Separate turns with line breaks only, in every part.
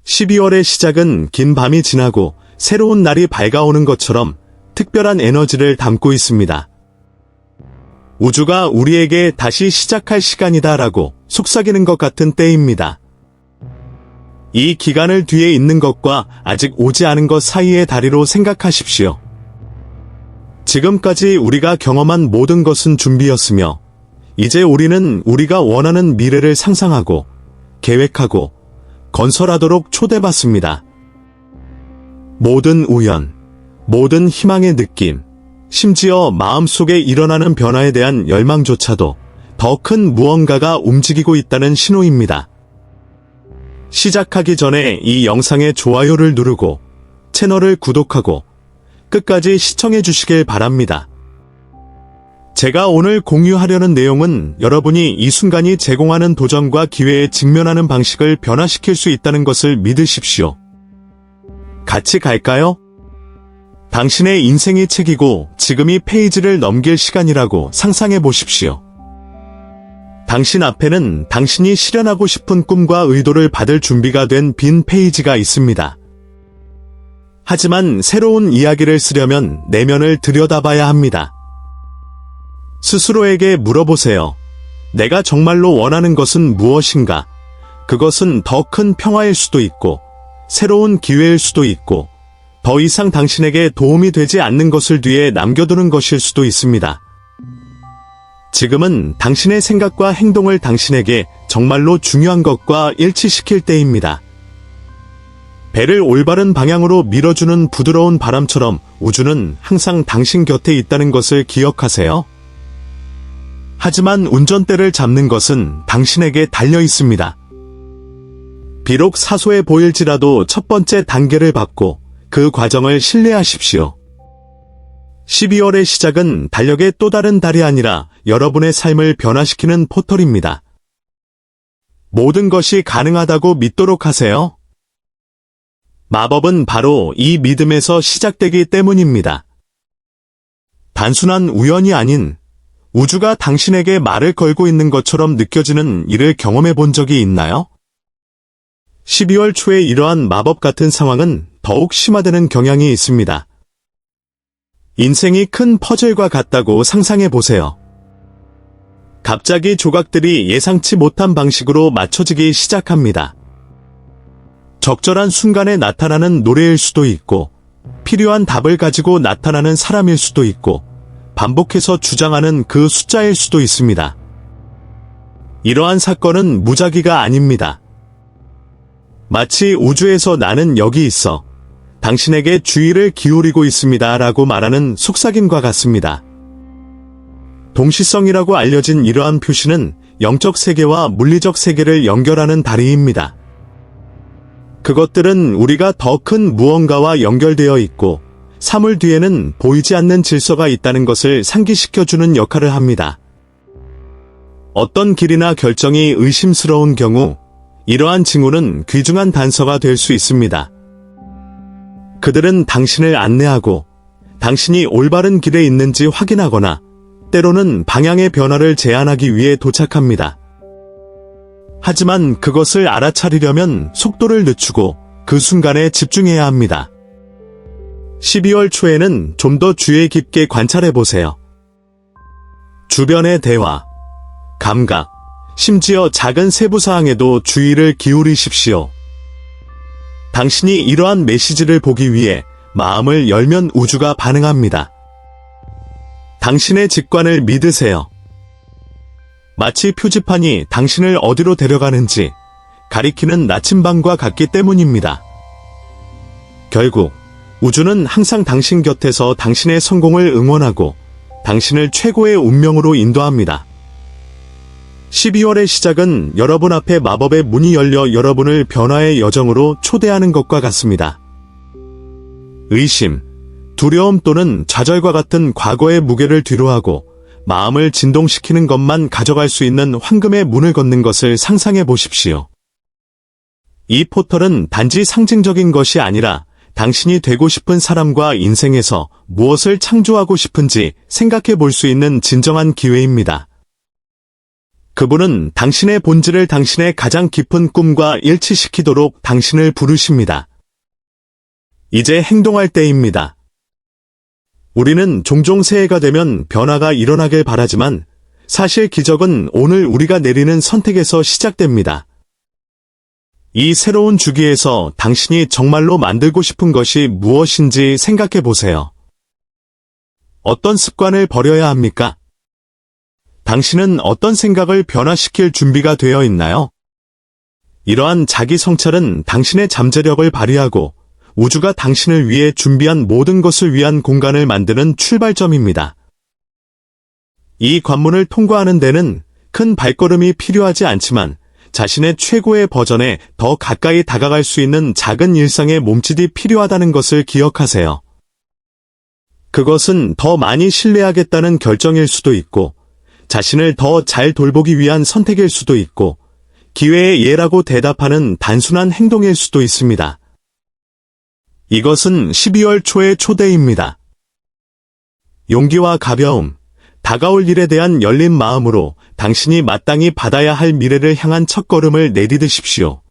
12월의 시작은 긴 밤이 지나고 새로운 날이 밝아오는 것처럼 특별한 에너지를 담고 있습니다. 우주가 우리에게 다시 시작할 시간이다라고 속삭이는 것 같은 때입니다. 이 기간을 뒤에 있는 것과 아직 오지 않은 것 사이의 다리로 생각하십시오. 지금까지 우리가 경험한 모든 것은 준비였으며, 이제 우리는 우리가 원하는 미래를 상상하고, 계획하고, 건설하도록 초대받습니다. 모든 우연, 모든 희망의 느낌, 심지어 마음속에 일어나는 변화에 대한 열망조차도 더 큰 무언가가 움직이고 있다는 신호입니다. 시작하기 전에 이 영상에 좋아요를 누르고 채널을 구독하고 끝까지 시청해 주시길 바랍니다. 제가 오늘 공유하려는 내용은 여러분이 이 순간이 제공하는 도전과 기회에 직면하는 방식을 변화시킬 수 있다는 것을 믿으십시오. 같이 갈까요? 당신의 인생이 책이고 지금이 페이지를 넘길 시간이라고 상상해 보십시오. 당신 앞에는 당신이 실현하고 싶은 꿈과 의도를 받을 준비가 된 빈 페이지가 있습니다. 하지만 새로운 이야기를 쓰려면 내면을 들여다봐야 합니다. 스스로에게 물어보세요. 내가 정말로 원하는 것은 무엇인가? 그것은 더 큰 평화일 수도 있고, 새로운 기회일 수도 있고, 더 이상 당신에게 도움이 되지 않는 것을 뒤에 남겨두는 것일 수도 있습니다. 지금은 당신의 생각과 행동을 당신에게 정말로 중요한 것과 일치시킬 때입니다. 배를 올바른 방향으로 밀어주는 부드러운 바람처럼 우주는 항상 당신 곁에 있다는 것을 기억하세요. 하지만 운전대를 잡는 것은 당신에게 달려 있습니다. 비록 사소해 보일지라도 첫 번째 단계를 밟고 그 과정을 신뢰하십시오. 12월의 시작은 달력의 또 다른 달이 아니라 여러분의 삶을 변화시키는 포털입니다. 모든 것이 가능하다고 믿도록 하세요. 마법은 바로 이 믿음에서 시작되기 때문입니다. 단순한 우연이 아닌 우주가 당신에게 말을 걸고 있는 것처럼 느껴지는 일을 경험해 본 적이 있나요? 12월 초에 이러한 마법 같은 상황은 더욱 심화되는 경향이 있습니다. 인생이 큰 퍼즐과 같다고 상상해 보세요. 갑자기 조각들이 예상치 못한 방식으로 맞춰지기 시작합니다. 적절한 순간에 나타나는 노래일 수도 있고, 필요한 답을 가지고 나타나는 사람일 수도 있고, 반복해서 주장하는 그 숫자일 수도 있습니다. 이러한 사건은 무작위가 아닙니다. 마치 우주에서 나는 여기 있어 당신에게 주의를 기울이고 있습니다 라고 말하는 속삭임과 같습니다. 동시성이라고 알려진 이러한 표시는 영적 세계와 물리적 세계를 연결하는 다리입니다. 그것들은 우리가 더 큰 무언가와 연결되어 있고 사물 뒤에는 보이지 않는 질서가 있다는 것을 상기시켜주는 역할을 합니다. 어떤 길이나 결정이 의심스러운 경우 이러한 징후는 귀중한 단서가 될 수 있습니다. 그들은 당신을 안내하고 당신이 올바른 길에 있는지 확인하거나 때로는 방향의 변화를 제안하기 위해 도착합니다. 하지만 그것을 알아차리려면 속도를 늦추고 그 순간에 집중해야 합니다. 12월 초에는 좀 더 주의 깊게 관찰해 보세요. 주변의 대화, 감각, 심지어 작은 세부사항에도 주의를 기울이십시오. 당신이 이러한 메시지를 보기 위해 마음을 열면 우주가 반응합니다. 당신의 직관을 믿으세요. 마치 표지판이 당신을 어디로 데려가는지 가리키는 나침반과 같기 때문입니다. 결국 우주는 항상 당신 곁에서 당신의 성공을 응원하고 당신을 최고의 운명으로 인도합니다. 12월의 시작은 여러분 앞에 마법의 문이 열려 여러분을 변화의 여정으로 초대하는 것과 같습니다. 의심, 두려움 또는 좌절과 같은 과거의 무게를 뒤로하고 마음을 진동시키는 것만 가져갈 수 있는 황금의 문을 걷는 것을 상상해 보십시오. 이 포털은 단지 상징적인 것이 아니라 당신이 되고 싶은 사람과 인생에서 무엇을 창조하고 싶은지 생각해 볼 수 있는 진정한 기회입니다. 그분은 당신의 본질을 당신의 가장 깊은 꿈과 일치시키도록 당신을 부르십니다. 이제 행동할 때입니다. 우리는 종종 새해가 되면 변화가 일어나길 바라지만 사실 기적은 오늘 우리가 내리는 선택에서 시작됩니다. 이 새로운 주기에서 당신이 정말로 만들고 싶은 것이 무엇인지 생각해 보세요. 어떤 습관을 버려야 합니까? 당신은 어떤 생각을 변화시킬 준비가 되어 있나요? 이러한 자기 성찰은 당신의 잠재력을 발휘하고 우주가 당신을 위해 준비한 모든 것을 위한 공간을 만드는 출발점입니다. 이 관문을 통과하는 데는 큰 발걸음이 필요하지 않지만 자신의 최고의 버전에 더 가까이 다가갈 수 있는 작은 일상의 몸짓이 필요하다는 것을 기억하세요. 그것은 더 많이 신뢰하겠다는 결정일 수도 있고, 자신을 더 잘 돌보기 위한 선택일 수도 있고, 기회의 예라고 대답하는 단순한 행동일 수도 있습니다. 이것은 12월 초의 초대입니다. 용기와 가벼움, 다가올 일에 대한 열린 마음으로 당신이 마땅히 받아야 할 미래를 향한 첫걸음을 내디디십시오.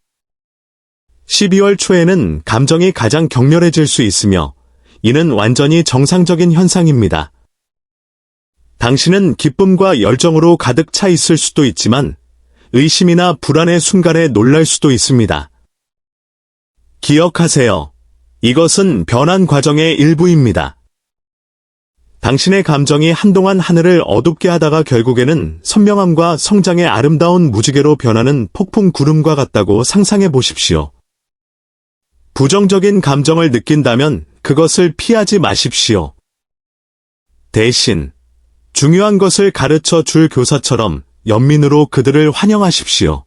12월 초에는 감정이 가장 격렬해질 수 있으며 이는 완전히 정상적인 현상입니다. 당신은 기쁨과 열정으로 가득 차 있을 수도 있지만 의심이나 불안의 순간에 놀랄 수도 있습니다. 기억하세요. 이것은 변환 과정의 일부입니다. 당신의 감정이 한동안 하늘을 어둡게 하다가 결국에는 선명함과 성장의 아름다운 무지개로 변하는 폭풍 구름과 같다고 상상해 보십시오. 부정적인 감정을 느낀다면 그것을 피하지 마십시오. 대신 중요한 것을 가르쳐 줄 교사처럼 연민으로 그들을 환영하십시오.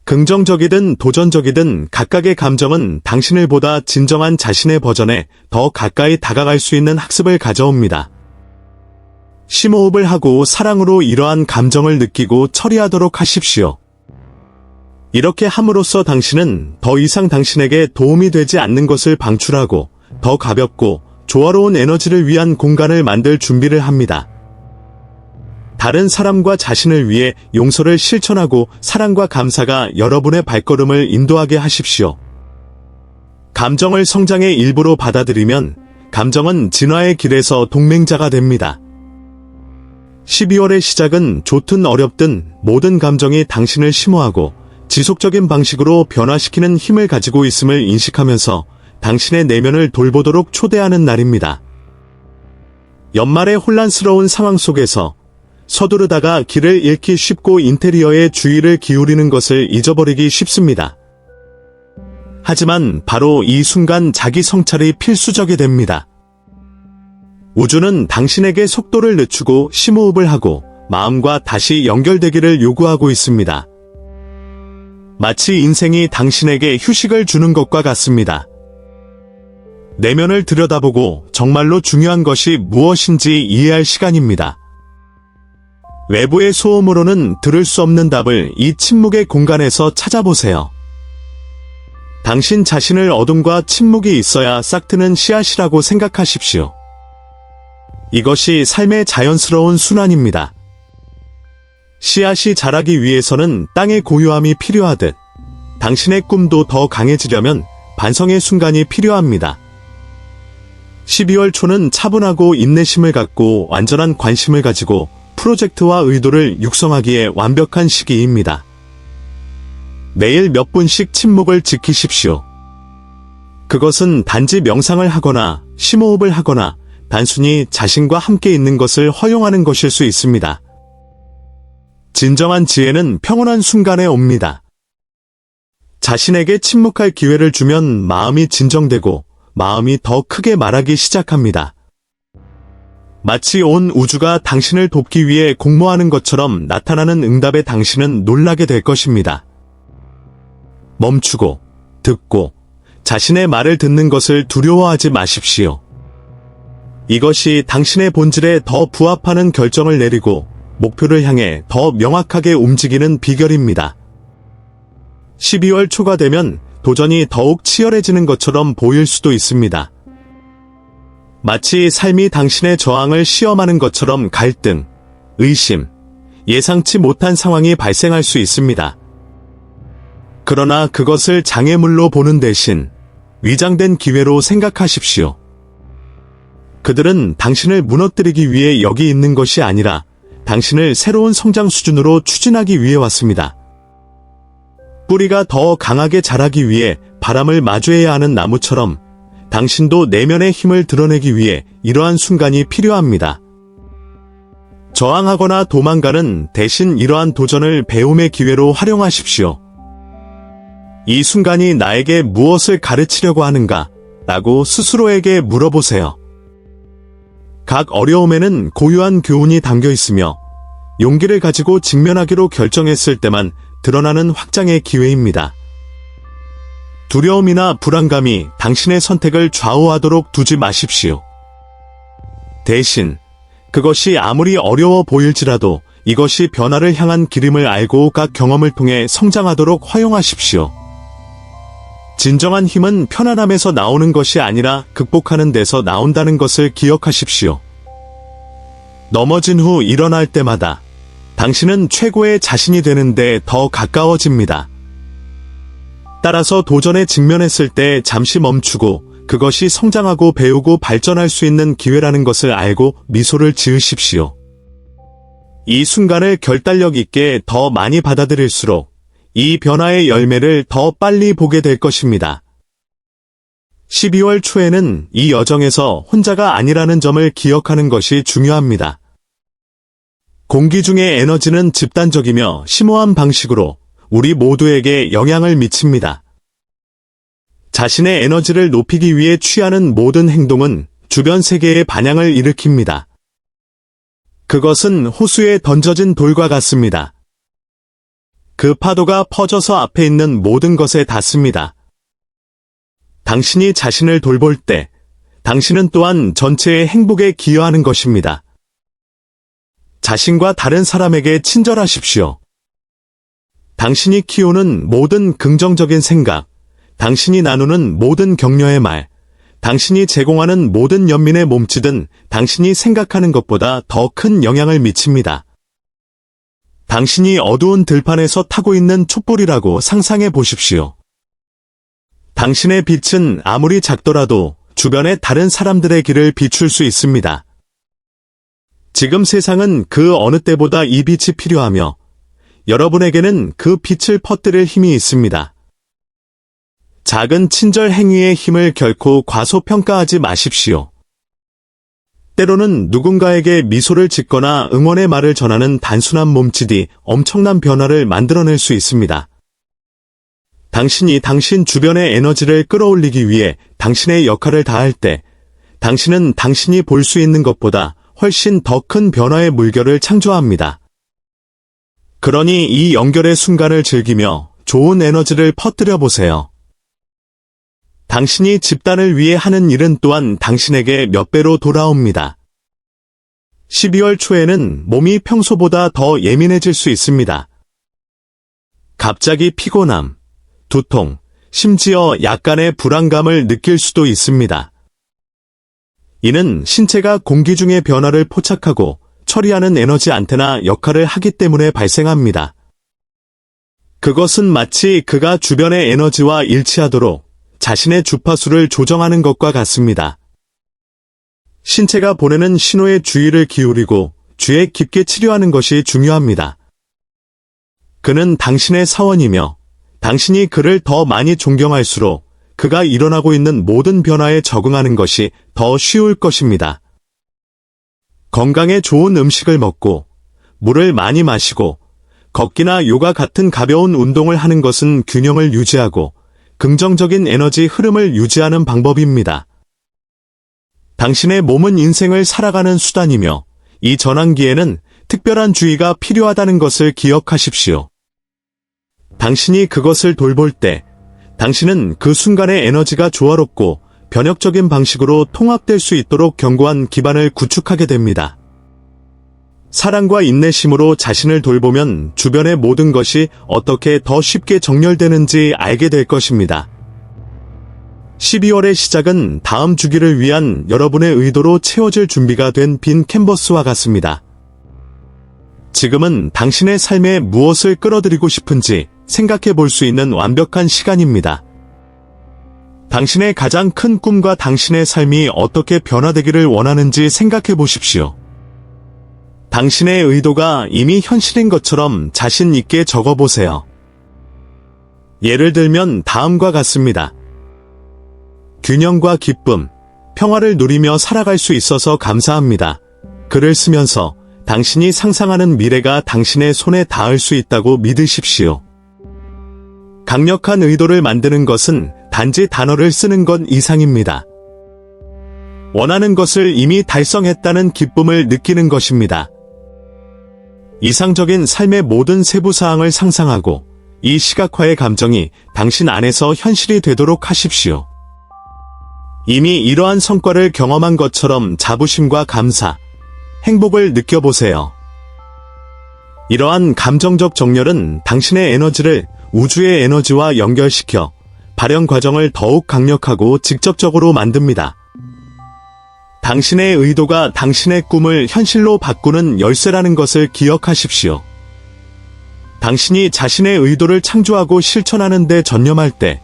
긍정적이든 도전적이든 각각의 감정은 당신을 보다 진정한 자신의 버전에 더 가까이 다가갈 수 있는 학습을 가져옵니다. 심호흡을 하고 사랑으로 이러한 감정을 느끼고 처리하도록 하십시오. 이렇게 함으로써 당신은 더 이상 당신에게 도움이 되지 않는 것을 방출하고 더 가볍고 조화로운 에너지를 위한 공간을 만들 준비를 합니다. 다른 사람과 자신을 위해 용서를 실천하고 사랑과 감사가 여러분의 발걸음을 인도하게 하십시오. 감정을 성장의 일부로 받아들이면 감정은 진화의 길에서 동맹자가 됩니다. 12월의 시작은 좋든 어렵든 모든 감정이 당신을 심오하고 지속적인 방식으로 변화시키는 힘을 가지고 있음을 인식하면서 당신의 내면을 돌보도록 초대하는 날입니다. 연말의 혼란스러운 상황 속에서 서두르다가 길을 잃기 쉽고 인테리어에 주의를 기울이는 것을 잊어버리기 쉽습니다. 하지만 바로 이 순간 자기 성찰이 필수적이 됩니다. 우주는 당신에게 속도를 늦추고 심호흡을 하고 마음과 다시 연결되기를 요구하고 있습니다. 마치 인생이 당신에게 휴식을 주는 것과 같습니다. 내면을 들여다보고 정말로 중요한 것이 무엇인지 이해할 시간입니다. 외부의 소음으로는 들을 수 없는 답을 이 침묵의 공간에서 찾아보세요. 당신 자신을 어둠과 침묵이 있어야 싹트는 씨앗이라고 생각하십시오. 이것이 삶의 자연스러운 순환입니다. 씨앗이 자라기 위해서는 땅의 고요함이 필요하듯 당신의 꿈도 더 강해지려면 반성의 순간이 필요합니다. 12월 초는 차분하고 인내심을 갖고 완전한 관심을 가지고 프로젝트와 의도를 육성하기에 완벽한 시기입니다. 매일 몇 분씩 침묵을 지키십시오. 그것은 단지 명상을 하거나 심호흡을 하거나 단순히 자신과 함께 있는 것을 허용하는 것일 수 있습니다. 진정한 지혜는 평온한 순간에 옵니다. 자신에게 침묵할 기회를 주면 마음이 진정되고 마음이 더 크게 말하기 시작합니다. 마치 온 우주가 당신을 돕기 위해 공모하는 것처럼 나타나는 응답에 당신은 놀라게 될 것입니다. 멈추고, 듣고, 자신의 말을 듣는 것을 두려워하지 마십시오. 이것이 당신의 본질에 더 부합하는 결정을 내리고 목표를 향해 더 명확하게 움직이는 비결입니다. 12월 초가 되면 도전이 더욱 치열해지는 것처럼 보일 수도 있습니다. 마치 삶이 당신의 저항을 시험하는 것처럼 갈등, 의심, 예상치 못한 상황이 발생할 수 있습니다. 그러나 그것을 장애물로 보는 대신 위장된 기회로 생각하십시오. 그들은 당신을 무너뜨리기 위해 여기 있는 것이 아니라 당신을 새로운 성장 수준으로 추진하기 위해 왔습니다. 뿌리가 더 강하게 자라기 위해 바람을 마주해야 하는 나무처럼 당신도 내면의 힘을 드러내기 위해 이러한 순간이 필요합니다. 저항하거나 도망가는 대신 이러한 도전을 배움의 기회로 활용하십시오. 이 순간이 나에게 무엇을 가르치려고 하는가? 라고 스스로에게 물어보세요. 각 어려움에는 고유한 교훈이 담겨 있으며 용기를 가지고 직면하기로 결정했을 때만 드러나는 확장의 기회입니다. 두려움이나 불안감이 당신의 선택을 좌우하도록 두지 마십시오. 대신 그것이 아무리 어려워 보일지라도 이것이 변화를 향한 길임을 알고 각 경험을 통해 성장하도록 활용하십시오. 진정한 힘은 편안함에서 나오는 것이 아니라 극복하는 데서 나온다는 것을 기억하십시오. 넘어진 후 일어날 때마다 당신은 최고의 자신이 되는데 더 가까워집니다. 따라서 도전에 직면했을 때 잠시 멈추고 그것이 성장하고 배우고 발전할 수 있는 기회라는 것을 알고 미소를 지으십시오. 이 순간을 결단력 있게 더 많이 받아들일수록 이 변화의 열매를 더 빨리 보게 될 것입니다. 12월 초에는 이 여정에서 혼자가 아니라는 점을 기억하는 것이 중요합니다. 공기 중의 에너지는 집단적이며 심오한 방식으로 우리 모두에게 영향을 미칩니다. 자신의 에너지를 높이기 위해 취하는 모든 행동은 주변 세계에 반향을 일으킵니다. 그것은 호수에 던져진 돌과 같습니다. 그 파도가 퍼져서 앞에 있는 모든 것에 닿습니다. 당신이 자신을 돌볼 때 당신은 또한 전체의 행복에 기여하는 것입니다. 자신과 다른 사람에게 친절하십시오. 당신이 키우는 모든 긍정적인 생각, 당신이 나누는 모든 격려의 말, 당신이 제공하는 모든 연민의 몸짓은 당신이 생각하는 것보다 더 큰 영향을 미칩니다. 당신이 어두운 들판에서 타고 있는 촛불이라고 상상해 보십시오. 당신의 빛은 아무리 작더라도 주변의 다른 사람들의 길을 비출 수 있습니다. 지금 세상은 그 어느 때보다 이 빛이 필요하며 여러분에게는 그 빛을 퍼뜨릴 힘이 있습니다. 작은 친절 행위의 힘을 결코 과소평가하지 마십시오. 때로는 누군가에게 미소를 짓거나 응원의 말을 전하는 단순한 몸짓이 엄청난 변화를 만들어낼 수 있습니다. 당신이 당신 주변의 에너지를 끌어올리기 위해 당신의 역할을 다할 때 당신은 당신이 볼 수 있는 것보다 훨씬 더 큰 변화의 물결을 창조합니다. 그러니 이 연결의 순간을 즐기며 좋은 에너지를 퍼뜨려 보세요. 당신이 집단을 위해 하는 일은 또한 당신에게 몇 배로 돌아옵니다. 12월 초에는 몸이 평소보다 더 예민해질 수 있습니다. 갑자기 피곤함, 두통, 심지어 약간의 불안감을 느낄 수도 있습니다. 이는 신체가 공기 중의 변화를 포착하고 처리하는 에너지 안테나 역할을 하기 때문에 발생합니다. 그것은 마치 그가 주변의 에너지와 일치하도록 자신의 주파수를 조정하는 것과 같습니다. 신체가 보내는 신호에 주의를 기울이고 주의 깊게 치료하는 것이 중요합니다. 그는 당신의 사원이며 당신이 그를 더 많이 존경할수록 그가 일어나고 있는 모든 변화에 적응하는 것이 더 쉬울 것입니다. 건강에 좋은 음식을 먹고 물을 많이 마시고 걷기나 요가 같은 가벼운 운동을 하는 것은 균형을 유지하고 긍정적인 에너지 흐름을 유지하는 방법입니다. 당신의 몸은 인생을 살아가는 수단이며 이 전환기에는 특별한 주의가 필요하다는 것을 기억하십시오. 당신이 그것을 돌볼 때 당신은 그 순간의 에너지가 조화롭고 변혁적인 방식으로 통합될 수 있도록 견고한 기반을 구축하게 됩니다. 사랑과 인내심으로 자신을 돌보면 주변의 모든 것이 어떻게 더 쉽게 정렬되는지 알게 될 것입니다. 12월의 시작은 다음 주기를 위한 여러분의 의도로 채워질 준비가 된 빈 캔버스와 같습니다. 지금은 당신의 삶에 무엇을 끌어들이고 싶은지 생각해 볼 수 있는 완벽한 시간입니다. 당신의 가장 큰 꿈과 당신의 삶이 어떻게 변화되기를 원하는지 생각해 보십시오. 당신의 의도가 이미 현실인 것처럼 자신 있게 적어보세요. 예를 들면 다음과 같습니다. 균형과 기쁨, 평화를 누리며 살아갈 수 있어서 감사합니다. 글을 쓰면서 당신이 상상하는 미래가 당신의 손에 닿을 수 있다고 믿으십시오. 강력한 의도를 만드는 것은 단지 단어를 쓰는 것 이상입니다. 원하는 것을 이미 달성했다는 기쁨을 느끼는 것입니다. 이상적인 삶의 모든 세부사항을 상상하고 이 시각화의 감정이 당신 안에서 현실이 되도록 하십시오. 이미 이러한 성과를 경험한 것처럼 자부심과 감사, 행복을 느껴보세요. 이러한 감정적 정렬은 당신의 에너지를 우주의 에너지와 연결시켜 발현 과정을 더욱 강력하고 직접적으로 만듭니다. 당신의 의도가 당신의 꿈을 현실로 바꾸는 열쇠라는 것을 기억하십시오. 당신이 자신의 의도를 창조하고 실천하는 데 전념할 때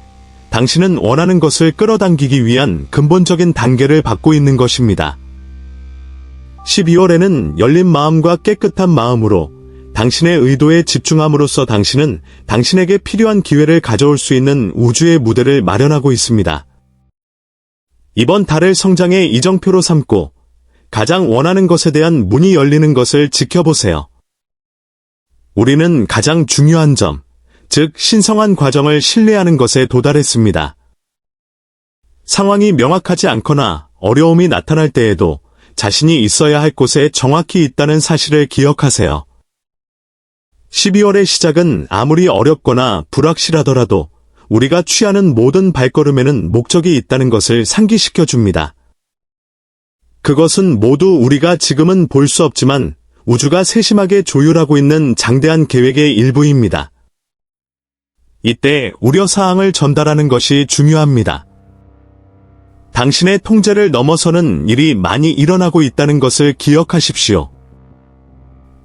당신은 원하는 것을 끌어당기기 위한 근본적인 단계를 밟고 있는 것입니다. 12월에는 열린 마음과 깨끗한 마음으로 당신의 의도에 집중함으로써 당신은 당신에게 필요한 기회를 가져올 수 있는 우주의 무대를 마련하고 있습니다. 이번 달을 성장의 이정표로 삼고 가장 원하는 것에 대한 문이 열리는 것을 지켜보세요. 우리는 가장 중요한 점, 즉 신성한 과정을 신뢰하는 것에 도달했습니다. 상황이 명확하지 않거나 어려움이 나타날 때에도 자신이 있어야 할 곳에 정확히 있다는 사실을 기억하세요. 12월의 시작은 아무리 어렵거나 불확실하더라도 우리가 취하는 모든 발걸음에는 목적이 있다는 것을 상기시켜 줍니다. 그것은 모두 우리가 지금은 볼 수 없지만 우주가 세심하게 조율하고 있는 장대한 계획의 일부입니다. 이때 우려사항을 전달하는 것이 중요합니다. 당신의 통제를 넘어서는 일이 많이 일어나고 있다는 것을 기억하십시오.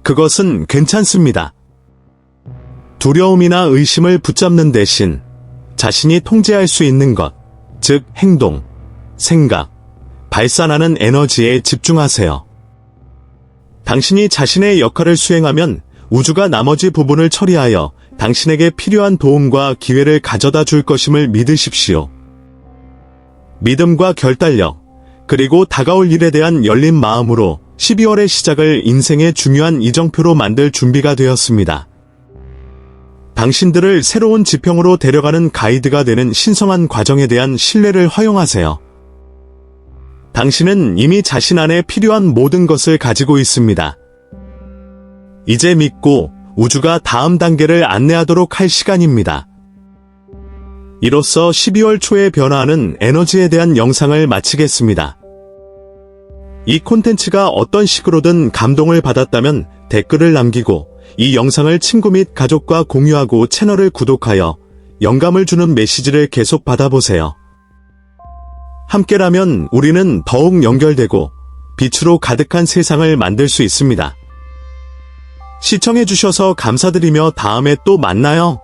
그것은 괜찮습니다. 두려움이나 의심을 붙잡는 대신 자신이 통제할 수 있는 것, 즉 행동, 생각, 발산하는 에너지에 집중하세요. 당신이 자신의 역할을 수행하면 우주가 나머지 부분을 처리하여 당신에게 필요한 도움과 기회를 가져다 줄 것임을 믿으십시오. 믿음과 결단력, 그리고 다가올 일에 대한 열린 마음으로 12월의 시작을 인생의 중요한 이정표로 만들 준비가 되었습니다. 당신들을 새로운 지평으로 데려가는 가이드가 되는 신성한 과정에 대한 신뢰를 허용하세요. 당신은 이미 자신 안에 필요한 모든 것을 가지고 있습니다. 이제 믿고 우주가 다음 단계를 안내하도록 할 시간입니다. 이로써 12월 초에 변화하는 에너지에 대한 영상을 마치겠습니다. 이 콘텐츠가 어떤 식으로든 감동을 받았다면 댓글을 남기고 이 영상을 친구 및 가족과 공유하고 채널을 구독하여 영감을 주는 메시지를 계속 받아보세요. 함께라면 우리는 더욱 연결되고 빛으로 가득한 세상을 만들 수 있습니다. 시청해주셔서 감사드리며 다음에 또 만나요.